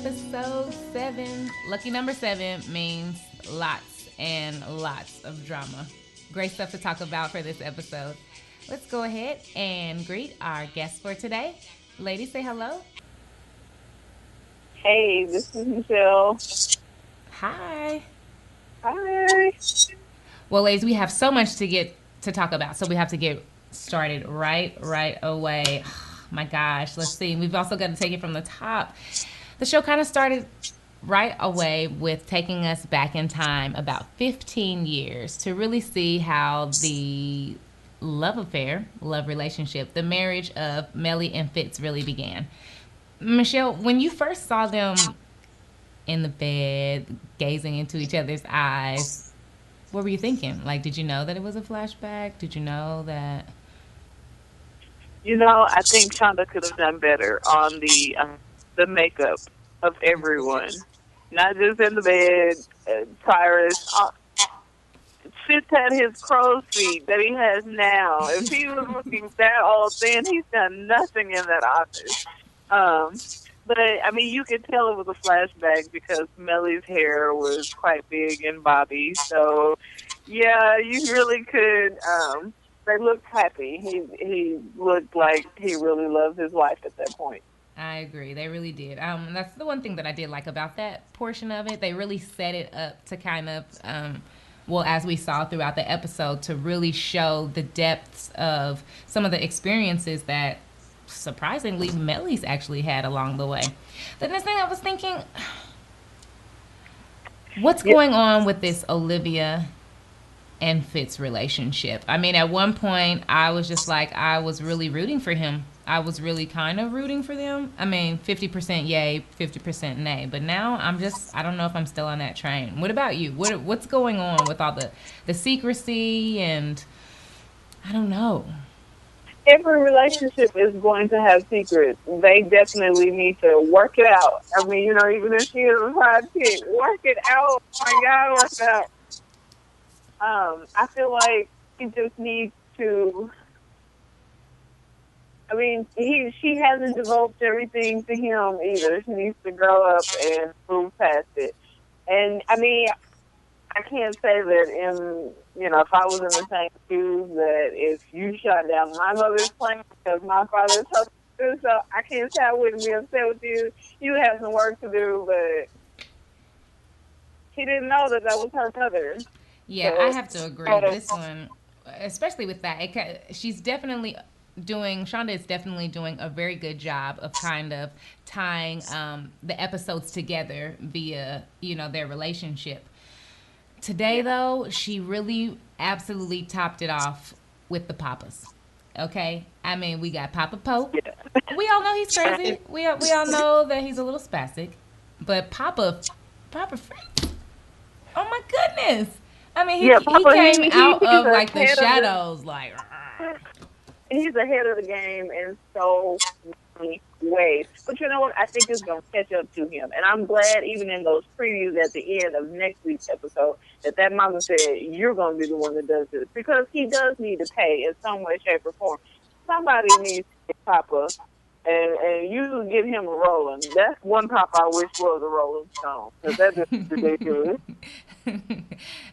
episode 7. Lucky number 7 means lots and lots of drama. Great stuff to talk about for this episode. Let's go ahead and greet our guest for today. Ladies, say hello. Hey, this is Michelle. Hi. Hi. Well, ladies, we have so much to talk about, so we have to get started right away. My gosh, let's see. We've also got to take it from the top. The show kind of started right away with taking us back in time about 15 years to really see how the love relationship, the marriage of Mellie and Fitz really began. Michelle, when you first saw them in the bed, gazing into each other's eyes, what were you thinking? Like, did you know that it was a flashback? Did you know that? I think Shonda could have done better on the makeup of everyone, not just in the bed. Cyrus sits at his crow's feet that he has now. If he was looking that old then, he's done nothing in that office. But I mean, you could tell it was a flashback because Mellie's hair was quite big and bobby. So, yeah, you really could. They looked happy. He looked like he really loved his wife at that point. I agree. They really did. That's the one thing that I did like about that portion of it. They really set it up to kind of, well, as we saw throughout the episode, to really show the depths of some of the experiences that, surprisingly, Mellie's actually had along the way. The next thing I was thinking, what's going on with this Olivia and Fitz relationship? I mean, at one point, I was just like, I was really rooting for him. I was really kind of rooting for them. I mean, 50% yay, 50% nay. But now I don't know if I'm still on that train. What about you? What's going on with all the secrecy and I don't know. Every relationship is going to have secrets. They definitely need to work it out. I mean, even if she is a side chick, work it out. Oh my God, work it out. I feel like he just needs to. I mean, she hasn't developed everything to him either. She needs to grow up and move past it. And I mean, I can't say that if I was in the same shoes, that if you shot down my mother's plane because my father told me to do so, I can't say I wouldn't be upset with you. You have some work to do, but he didn't know that was her mother. Yeah, So, I have to agree. This one, especially with that, Shonda is definitely doing a very good job of kind of tying the episodes together via, their relationship. Today, though, she really absolutely topped it off with the Papas. Okay? I mean, we got Papa Pope. yeah. We all know he's crazy. We all know that he's a little spastic. But Papa Fritz, oh my goodness. I mean, Papa, he came out of like the ahead shadows, like. He's ahead of the game in so many ways. But you know what? I think it's going to catch up to him. And I'm glad, even in those previews at the end of next week's episode, that mama said, you're going to be the one that does this. Because he does need to pay in some way, shape, or form. Somebody needs to pop up. And you give him a rolling. That's one pop I wish was a Rolling Stone. Because that's just ridiculous.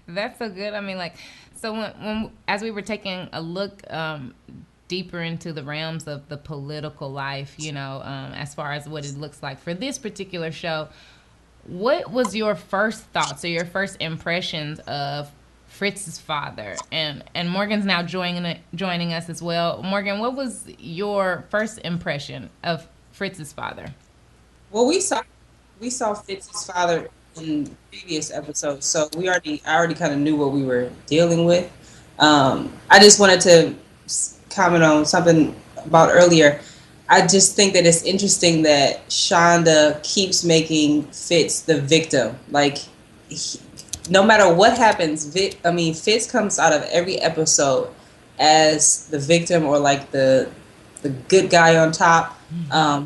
That's so good. I mean, like, so when as we were taking a look deeper into the realms of the political life, as far as what it looks like for this particular show, what was your first thoughts or your first impressions of Fritz's father? And Morgan's now joining us as well. Morgan, what was your first impression of Fritz's father? Well, we saw Fritz's father in previous episodes, so I already kind of knew what we were dealing with. I just wanted to comment on something about earlier. I just think that it's interesting that Shonda keeps making Fitz the victim. Like, no matter what happens, Fitz comes out of every episode as the victim or like the good guy on top.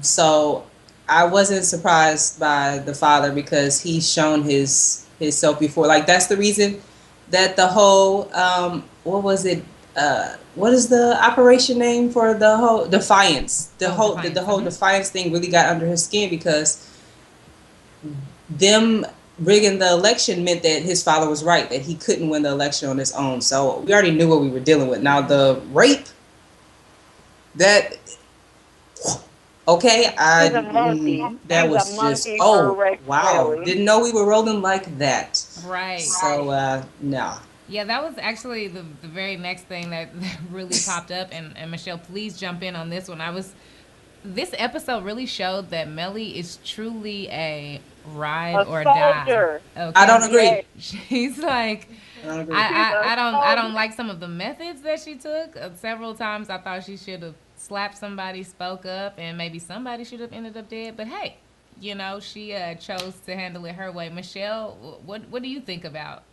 So I wasn't surprised by the father because he's shown his self before. Like, that's the reason that the whole what is the operation name for the whole Defiance? The whole Defiance thing really got under his skin because them rigging the election meant that his father was right, that he couldn't win the election on his own. So we already knew what we were dealing with. Now the rape, that okay, He's a monkey. that He's a was just monkey for oh Rex wow, Mellie. didn't know we were rolling like that. Right. So no. Yeah, that was actually the very next thing that really popped up. And Michelle, please jump in on this one. This episode really showed that Mellie is truly a ride A or die. soldier. Okay. I don't agree. Yes. She's like, I don't agree. I don't like some of the methods that she took. Several times I thought she should have slapped somebody, spoke up, and maybe somebody should have ended up dead. But hey, you know, she chose to handle it her way. Michelle, what do you think about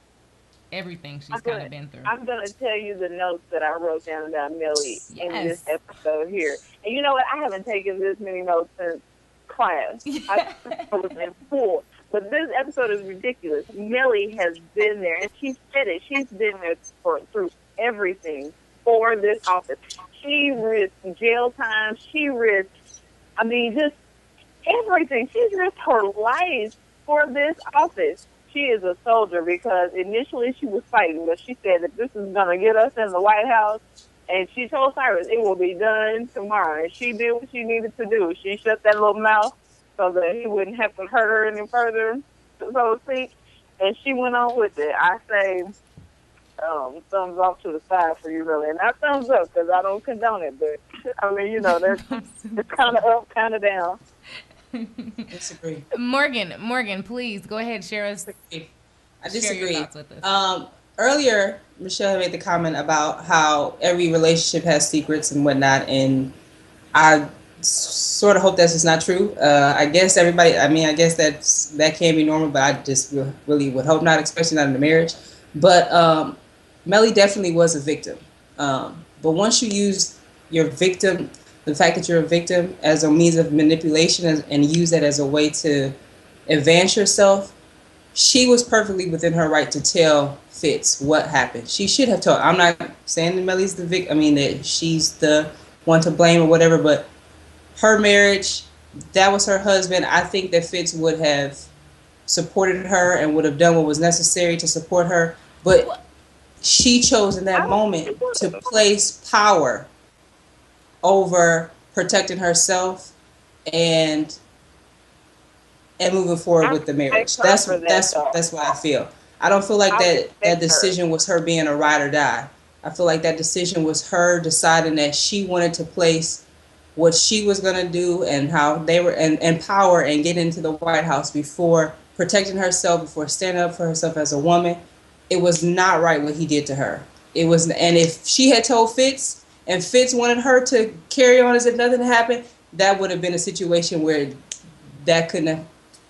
everything she's kind of been through? I'm gonna tell you the notes that I wrote down about Mellie in this Yes. episode here. And you know what? I haven't taken this many notes since class. I was in school. But this episode is ridiculous. Mellie has been there, and she said it. She's been there through everything for this office. She risked jail time. She risked, I mean, just everything. She's risked her life for this office. She is a soldier because initially she was fighting, but she said that this is going to get us in the White House. And she told Cyrus it will be done tomorrow. And she did what she needed to do. She shut that little mouth so that he wouldn't have to hurt her any further, so to speak. And she went on with it. I say thumbs off to the side for you, really. And not thumbs up because I don't condone it. But, I mean, you know, it's kind of up, kind of down. Disagree. Morgan, please go ahead, share us. I Share your disagree. thoughts with us. Earlier, Michelle made the comment about how every relationship has secrets and whatnot, and I sort of hope that's just not true. I guess everybody, I guess that can be normal, but I just really would hope not, especially not in a marriage. But Mellie definitely was a victim. But once you use your victim, the fact that you're a victim as a means of manipulation and use that as a way to advance yourself, she was perfectly within her right to tell Fitz what happened. She should have told. I'm not saying that Mellie's the victim. I mean that she's the one to blame or whatever, but her marriage, that was her husband. I think that Fitz would have supported her and would have done what was necessary to support her. But she chose in that moment to place power over protecting herself and moving forward with the marriage. That's what I feel. I don't feel like that decision was her being a ride or die. I feel like that decision was her deciding that she wanted to place what she was going to do and how they were and power and get into the White House before protecting herself, before standing up for herself as a woman. It was not right what he did to her. It was, and if she had told Fitz and Fitz wanted her to carry on as if nothing happened, that would have been a situation where that couldn't have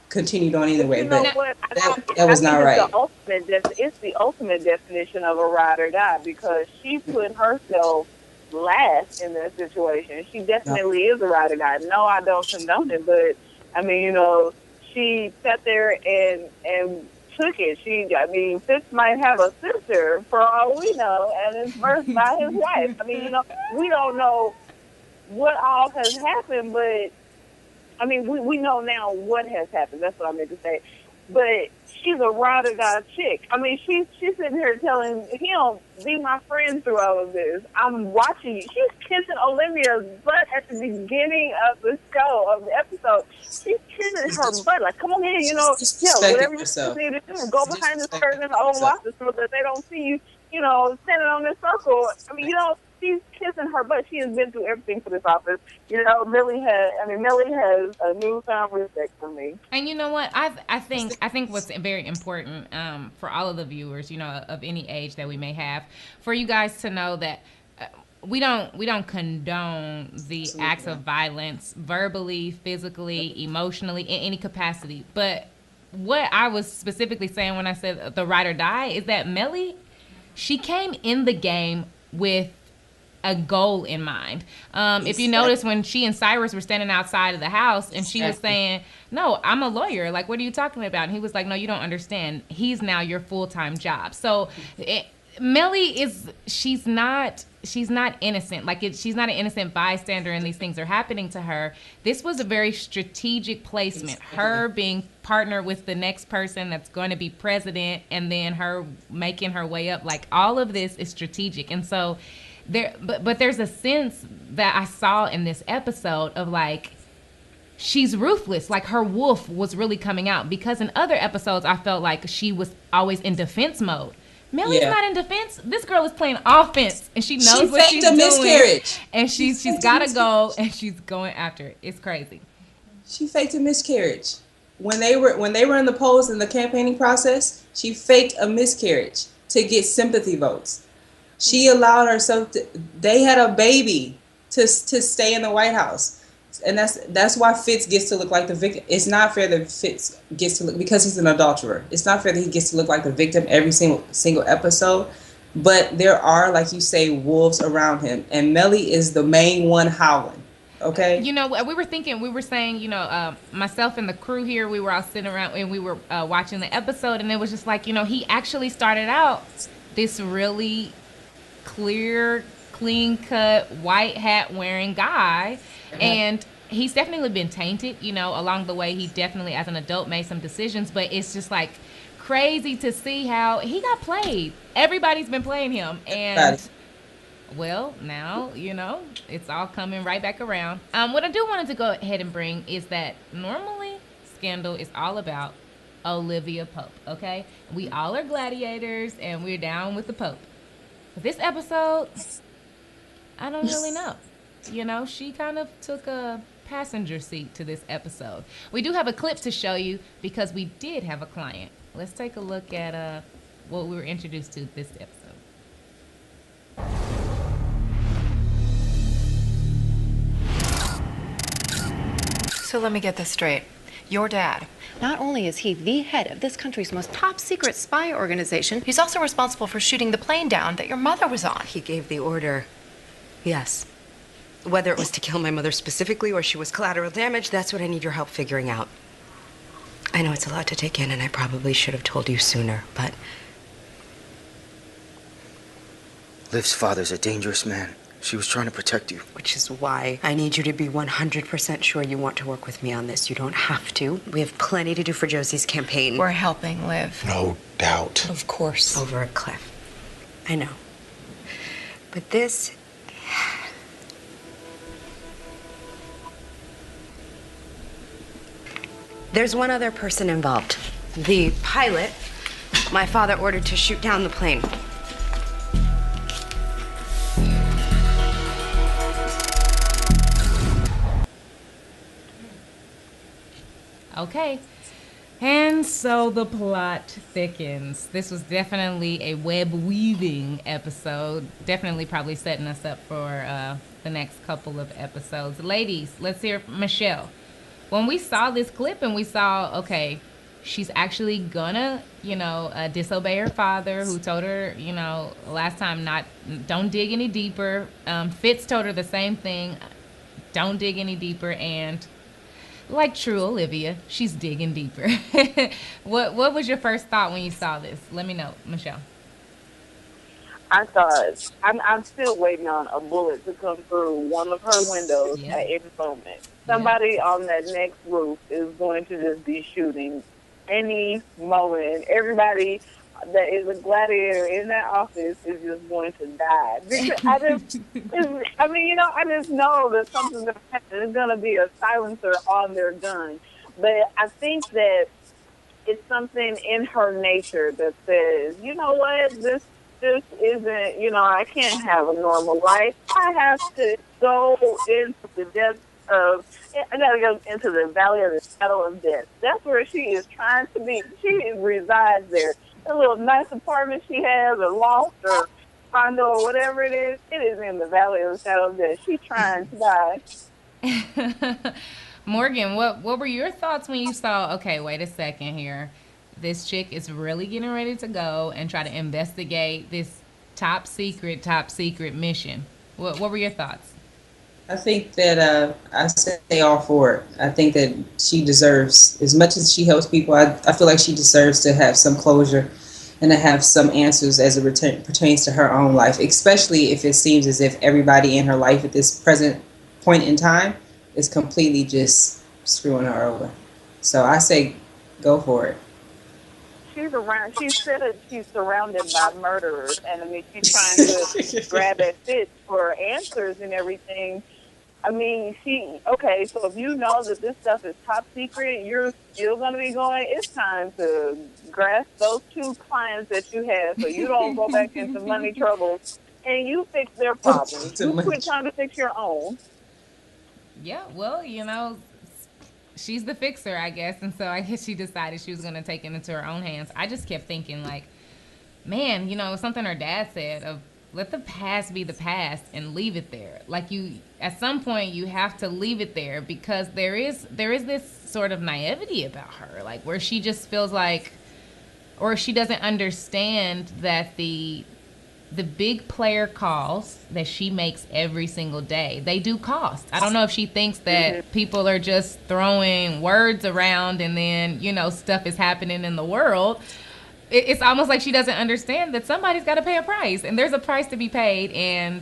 continued on either way. But that was not right. It's the ultimate definition of a ride or die because she put herself last in that situation. She definitely is a ride or die. No, I don't condone it, but I mean, you know, she sat there and took it. Fitz might have a sister for all we know, and it's birthed by his wife. I mean, you know, we don't know what all has happened, but I mean, we know now what has happened. That's what I meant to say. But she's a ride or die chick. I mean, she's sitting here telling him, be my friend through all of this. I'm watching you. She's kissing Olivia's butt at the beginning of the show, of the episode. She's kissing her butt. Like, come on in, you know, whatever you need to do. Go behind the curtain in the Oval Office so that they don't see you, you know, standing on this circle. I mean, you know, she's kissing her butt. She has been through everything for this office. You know, Mellie has a newfound respect for me. And you know what? I think what's very important for all of the viewers, you know, of any age that we may have, for you guys to know that we don't condone the acts of violence, verbally, physically, emotionally, in any capacity. But what I was specifically saying when I said the ride or die is that Mellie, she came in the game with a goal in mind. If you notice when she and Cyrus were standing outside of the house and she was saying, no, I'm a lawyer. Like, what are you talking about? And he was like, no, you don't understand. He's now your full-time job. So Mellie is she's not innocent. Like she's not an innocent bystander and these things are happening to her. This was a very strategic placement. Her being partnered with the next person that's going to be president and then her making her way up. Like all of this is strategic. And so but there's a sense that I saw in this episode of like she's ruthless. Like her wolf was really coming out because in other episodes I felt like she was always in defense mode. Mellie's not in defense. This girl is playing offense, and she knows what she's doing. She faked a miscarriage, and she's got to go, and she's going after it. It's crazy. She faked a miscarriage when they were in the polls in the campaigning process. She faked a miscarriage to get sympathy votes. She allowed herself to. They had a baby to stay in the White House. And that's why Fitz gets to look like the victim. It's not fair that Fitz gets to look, because he's an adulterer. It's not fair that he gets to look like the victim every single episode. But there are, like you say, wolves around him, and Mellie is the main one howling. Okay. You know, we were saying, you know, myself and the crew here, we were all sitting around and we were watching the episode, and it was just like, you know, he actually started out this really clear, clean-cut, white hat wearing guy. And he's definitely been tainted, you know, along the way. He definitely, as an adult, made some decisions. But it's just like crazy to see how he got played. Everybody's been playing him. And, well, now, you know, it's all coming right back around. What I do wanted to go ahead and bring is that normally Scandal is all about Olivia Pope, okay? We all are gladiators, and we're down with the Pope. But this episode, I don't really know. You know, she kind of took a passenger seat to this episode. We do have a clip to show you because we did have a client. Let's take a look at what we were introduced to this episode. So let me get this straight. Your dad, not only is he the head of this country's most top secret spy organization, he's also responsible for shooting the plane down that your mother was on. He gave the order, yes. Whether it was to kill my mother specifically or she was collateral damage, that's what I need your help figuring out. I know it's a lot to take in, and I probably should have told you sooner, but... Liv's father's a dangerous man. She was trying to protect you. Which is why I need you to be 100% sure you want to work with me on this. You don't have to. We have plenty to do for Josie's campaign. We're helping Liv. No doubt. Of course. Over a cliff. I know. But this... There's one other person involved. The pilot my father ordered to shoot down the plane. Okay. And so the plot thickens. This was definitely a web-weaving episode. Definitely probably setting us up for the next couple of episodes. Ladies, let's hear from Michelle. When we saw this clip and we saw, okay, she's actually gonna, you know, disobey her father, who told her, you know, last time don't dig any deeper. Fitz told her the same thing, don't dig any deeper, and like true Olivia, she's digging deeper. What was your first thought when you saw this? Let me know, Michelle. I thought, I'm still waiting on a bullet to come through one of her windows at any moment. Somebody on that next roof is going to just be shooting any moment. Everybody that is a gladiator in that office is just going to die. Because I just know that something's going to happen. There's going to be a silencer on their gun. But I think that it's something in her nature that says, you know what, this isn't, you know, I can't have a normal life. I have to go into the depths of, I got to go into the valley of the shadow of death. That's where she is trying to be. She resides there. A little nice apartment she has, or loft, or condo, or whatever it is in the valley of the shadow of death. She's trying to die. Morgan, what were your thoughts when you saw, okay, wait a second here. This chick is really getting ready to go and try to investigate this top secret mission. What were your thoughts? I think that I say all for it. I think that she deserves, as much as she helps people, I feel like she deserves to have some closure and to have some answers as it pertains to her own life, especially if it seems as if everybody in her life at this present point in time is completely just screwing her over. So I say go for it. She's around. She said that she's surrounded by murderers, and I mean, she's trying to grab at Fitz for answers and everything. I mean, okay, so if you know that this stuff is top secret, you're still going to be going, it's time to grasp those two clients that you have so you don't go back into money troubles and you fix their problems. You quit trying to fix your own. Yeah, well, she's the fixer, I guess. And so I guess she decided she was going to take it into her own hands. I just kept thinking, like, man, something her dad said of let the past be the past and leave it there. Like at some point you have to leave it there because there is this sort of naivety about her, like where she just feels like, or she doesn't understand that the big player calls that she makes every single day, they do cost. I don't know if she thinks that people are just throwing words around and then, stuff is happening in the world. It's almost like she doesn't understand that somebody's got to pay a price, and there's a price to be paid, and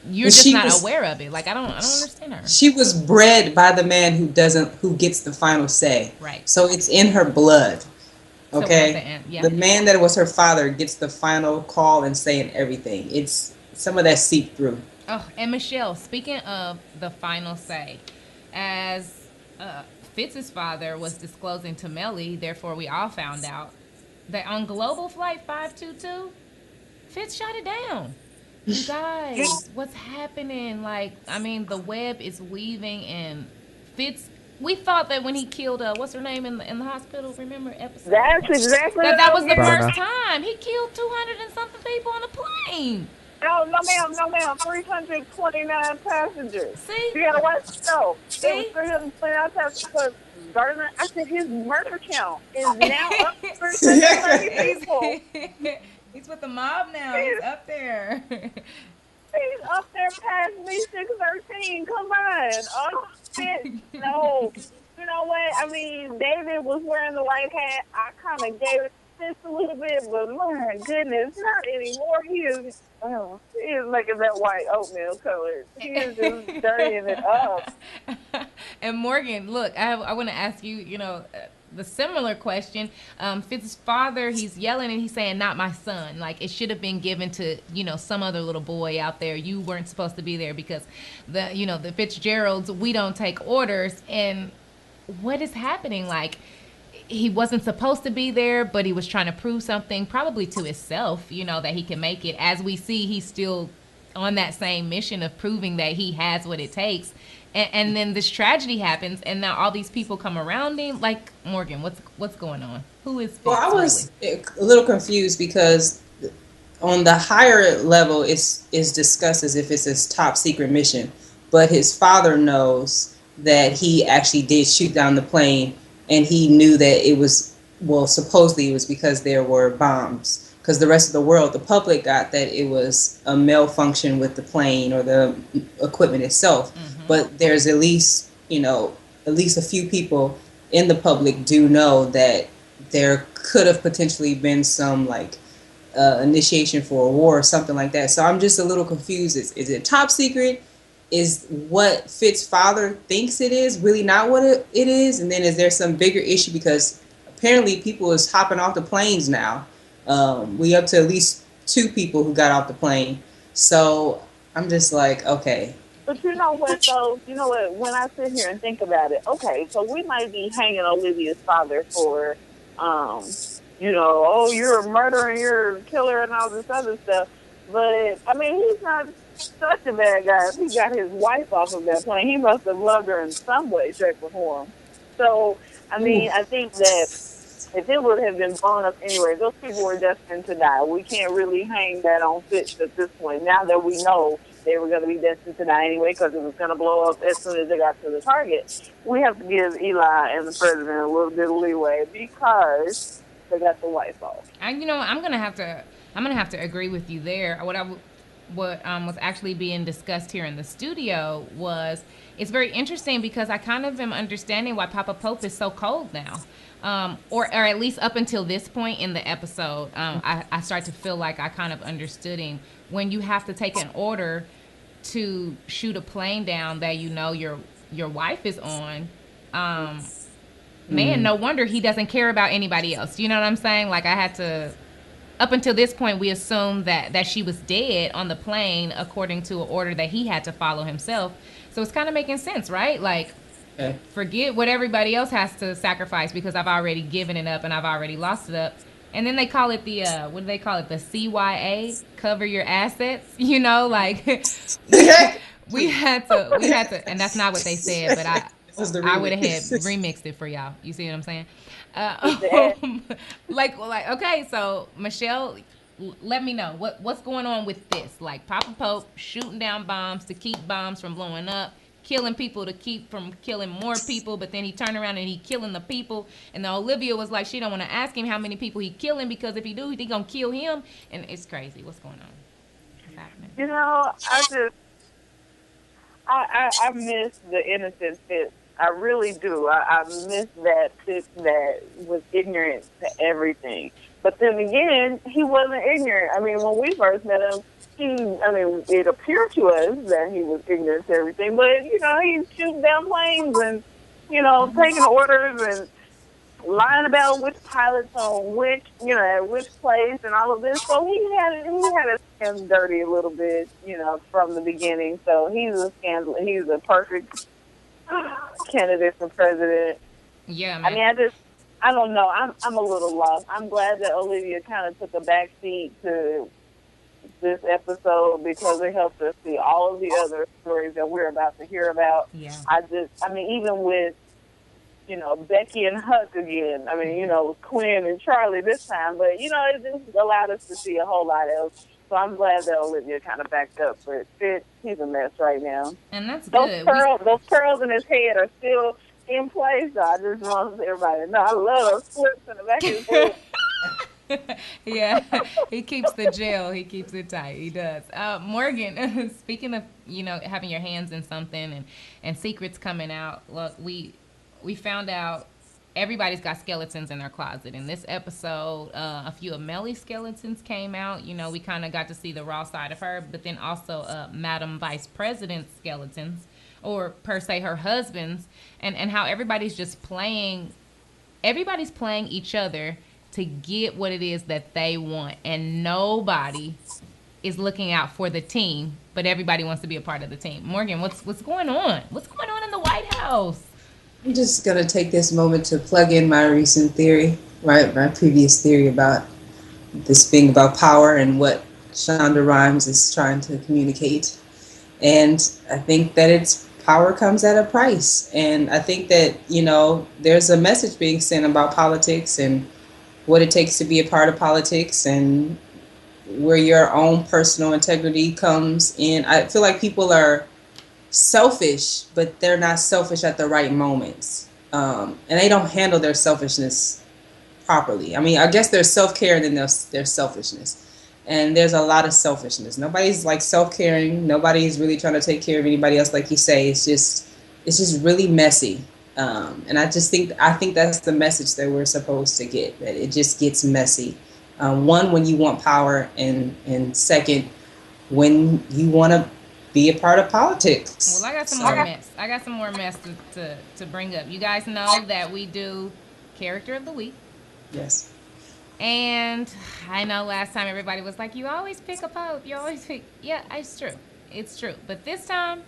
you're just not aware of it. Like I don't understand her. She was bred by the man who gets the final say. Right. So it's in her blood. Okay. So the man that was her father gets the final call and say in everything. It's some of that seep through. Oh, and Michelle, speaking of the final say, as Fitz's father was disclosing to Mellie, therefore we all found out that on Global Flight 522, Fitz shot it down. You guys, what's happening? Like, I mean, the web is weaving, and Fitz. We thought that when he killed, what's her name in the hospital? Remember episode? That's exactly that was the first time he killed 200 and something people on a plane. No, ma'am. 329 passengers. See? You gotta watch the show. See? It was 329 passengers. Gardner, I said his murder count is now up to 330 people. He's with the mob now. He's up there. He's up there past me 613. Come on. Oh, shit. No. You know what? I mean, David was wearing the white hat. I kind of gave it just a little bit, but my goodness, not anymore. He is making that white oatmeal color. He is just dirtying it up. And Morgan, look, I want to ask you, the similar question. Fitz's father, he's yelling and he's saying, "Not my son." Like it should have been given to, some other little boy out there. You weren't supposed to be there because the Fitzgeralds, we don't take orders. And what is happening? Like he wasn't supposed to be there, but he was trying to prove something, probably to himself, that he can make it. As we see, he's still on that same mission of proving that he has what it takes. And then this tragedy happens, and now all these people come around him. Like, Morgan, what's going on? Who is Fitz? Well, I was a little confused because on the higher level, it's discussed as if it's his top secret mission. But his father knows that he actually did shoot down the plane, and he knew that it was, well, supposedly it was because there were bombs. Because the rest of the world, the public got that it was a malfunction with the plane or the equipment itself. Mm-hmm. But there's at least a few people in the public do know that there could have potentially been some initiation for a war or something like that. So I'm just a little confused. Is it top secret? Is what Fitz's father thinks it is really not what it is? And then is there some bigger issue? Because apparently people is hopping off the planes now. We up to at least 2 people who got off the plane. So I'm just like, okay. But you know what, though? You know what? When I sit here and think about it, okay, so we might be hanging Olivia's father for, you're a murderer and you're a killer and all this other stuff. But, I mean, he's not such a bad guy. If he got his wife off of that plane, he must have loved her in some way, shape, or form. So, I mean, I think that if it would have been blown up anyway, those people were destined to die. We can't really hang that on Fitz at this point. Now that we know they were going to be destined to die anyway because it was going to blow up as soon as they got to the target, we have to give Eli and the president a little bit of leeway because they got the wife off. I'm gonna have to agree with you there. what was actually being discussed here in the studio was it's very interesting because I kind of am understanding why Papa Pope is so cold now. Or at least up until this point in the episode, I start to feel like I kind of understood him. When you have to take an order to shoot a plane down that you know your wife is on, man, no wonder he doesn't care about anybody else. You know what I'm saying? Like, I had to, up until this point, we assumed that she was dead on the plane according to an order that he had to follow himself. So it's kind of making sense, right? Like, forget what everybody else has to sacrifice because I've already given it up and I've already lost it up. And then they call it the, what do they call it? The CYA, cover your assets. You know, like, we had to, and that's not what they said, but I would have had remixed it for y'all. You see what I'm saying? Like, okay, so Michelle, let me know what's going on with this. Like, Papa Pope shooting down bombs to keep bombs from blowing up, killing people to keep from killing more people, but then he turned around and he killing the people. And then Olivia was like, she don't want to ask him how many people he killing because if he do, he gonna kill him. And it's crazy. What's going on? What's happening? You know, I miss the innocent Fitz. I really do. I miss that Fitz that was ignorant to everything. But then again, he wasn't ignorant. I mean, when we first met him, it appeared to us that he was ignorant to everything. But, you know, he's shooting down planes and, you know, taking orders and lying about which pilot's on which, you know, at which place and all of this. So he had his hands dirty a little bit, you know, from the beginning. So he's a scandal. He's a perfect candidate for president. Yeah, man. I mean, I don't know. I'm a little lost. I'm glad that Olivia kind of took a back seat to this episode because it helped us see all of the other stories that we're about to hear about. Yeah. Even with, you know, Becky and Huck again. I mean, you know, Quinn and Charlie this time, but, you know, it just allowed us to see a whole lot else. So I'm glad that Olivia kind of backed up, but he's a mess right now. And that's good. Those curls in his head are still in place. So I just want everybody to know I love those flips in the back of his head. Yeah, he keeps the gel. He keeps it tight. He does. Morgan, speaking of, you know, having your hands in something and secrets coming out, look, we found out everybody's got skeletons in their closet. In this episode, a few of Mellie's skeletons came out. You know, we kind of got to see the raw side of her, but then also Madam Vice President's skeletons, or per se her husband's, and how everybody's playing each other to get what it is that they want, and nobody is looking out for the team, but everybody wants to be a part of the team. Morgan, what's going on? What's going on in the White House? I'm just going to take this moment to plug in my recent theory, right? My previous theory about this being about power and what Shonda Rhimes is trying to communicate. And I think that it's power comes at a price. And I think that, you know, there's a message being sent about politics and what it takes to be a part of politics and where your own personal integrity comes in. I feel like people are selfish, but they're not selfish at the right moments. And they don't handle their selfishness properly. I mean, I guess there's self-care and then there's selfishness. And there's a lot of selfishness. Nobody's like self-caring. Nobody's really trying to take care of anybody else, like you say. It's just really messy. And I think that's the message that we're supposed to get, that it just gets messy. One, when you want power, and second, when you want to be a part of politics. Well, I got some more mess. I got some more mess to bring up. You guys know that we do Character of the Week. Yes. And I know last time everybody was like, you always pick a Pope. You always pick. Yeah, it's true. It's true. But this time,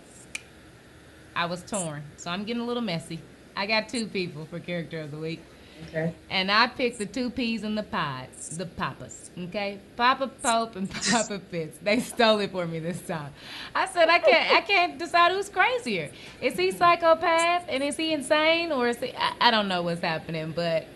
I was torn. So I'm getting a little messy. I got two people for Character of the Week. Okay. And I picked the two peas in the pod, the Papas. Okay, Papa Pope and Papa Fitz. They stole it for me this time. I said I can't decide who's crazier. Is he psychopath and is he insane, or is he? I don't know what's happening. But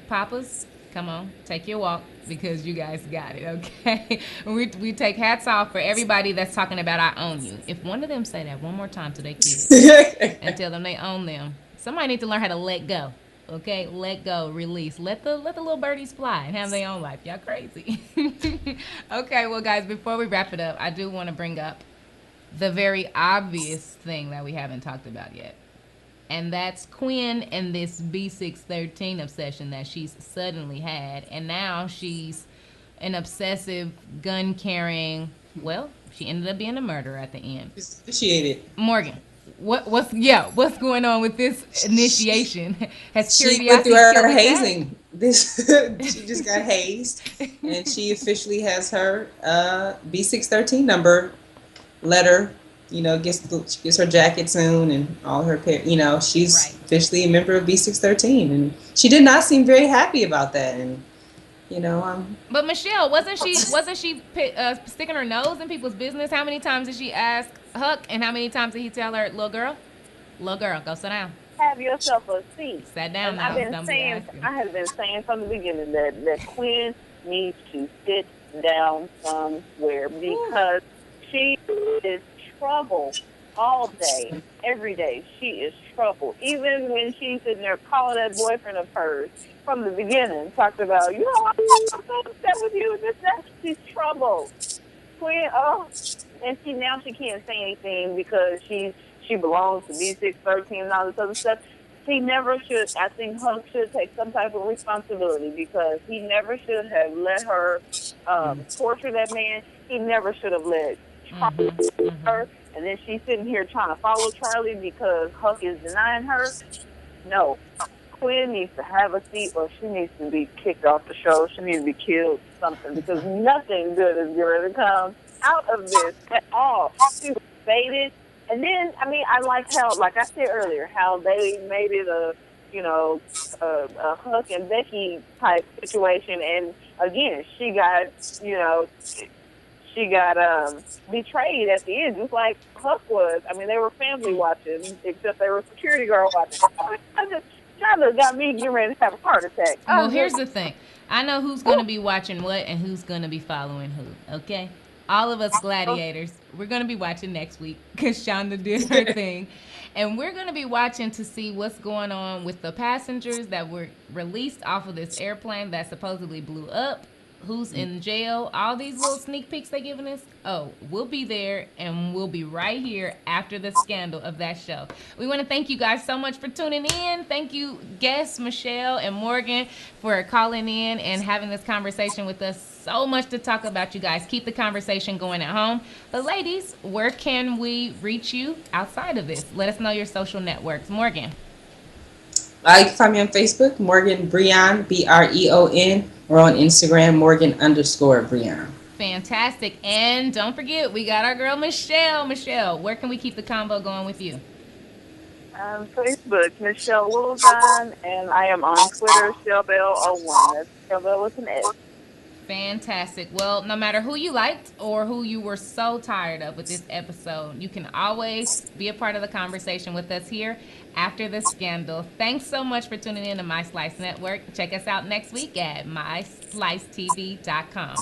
Papas, come on, take your walk because you guys got it. Okay, we take hats off for everybody that's talking about I own you. If one of them say that one more time to their kids and tell them they own them, somebody need to learn how to let go. Okay, let go, release. Let the little birdies fly and have their own life. Y'all crazy. Okay, well guys, before we wrap it up, I do want to bring up the very obvious thing that we haven't talked about yet. And that's Quinn and this B613 obsession that she's suddenly had. And now she's an obsessive, gun carrying, well, she ended up being a murderer at the end. Initiated. Morgan, what's going on with this initiation? Has She went curiosity through her killed the cat? hazing. This she just got hazed, and she officially has her B613 number letter. You know, she gets her jacket soon, and all her she's Right. officially a member of B613, and she did not seem very happy about that. And But Michelle, wasn't she sticking her nose in people's business? How many times did she ask Huck, and how many times did he tell her, little girl, go sit down. Have yourself a seat. Sat down And now. Don't be I asking. have been saying from the beginning that Quinn needs to sit down somewhere because she is trouble all day, every day. She is trouble. Even when she's sitting there calling that boyfriend of hers from the beginning, talked about, I'm so upset with you and that. She's trouble. Quinn, and she can't say anything because she belongs to B613 and all this other stuff. He never should. I think Huck should take some type of responsibility because he never should have let her torture that man. He never should have let Charlie her. And then she's sitting here trying to follow Charlie because Huck is denying her. No. Quinn needs to have a seat or she needs to be kicked off the show. She needs to be killed, something, because nothing good is going to come out of this at all. She was baited. And then, I like how, like I said earlier, how they made it a Huck and Becky type situation. And again, she got betrayed at the end, just like Huck was. They were family watching, except they were security guard watching. Chandler got me getting ready to have a heart attack. Well, here's the thing. I know who's going to be watching what and who's going to be following who, okay? All of us gladiators, we're going to be watching next week because Shonda did her thing. And we're going to be watching to see what's going on with the passengers that were released off of this airplane that supposedly blew up. Who's in jail, all these little sneak peeks they're giving us. Oh, we'll be there and we'll be right here after the scandal of that show. We want to thank you guys so much for tuning in. Thank you, guests Michelle and Morgan, for calling in and having this conversation with us. So much to talk about, you guys. Keep the conversation going at home. But ladies, where can we reach you outside of this? Let us know your social networks. Morgan. You can find me on Facebook, Morgan Breon, Breon, or on Instagram, Morgan_Breon. Fantastic. And don't forget, we got our girl Michelle. Michelle, where can we keep the convo going with you? Facebook, Michelle Littlejohn, and I am on Twitter, ShellBell01. That's ShellBell with an S. Fantastic. Well, no matter who you liked or who you were so tired of with this episode, you can always be a part of the conversation with us here after the scandal. Thanks so much for tuning in to My Slice Network. Check us out next week at myslicetv.com.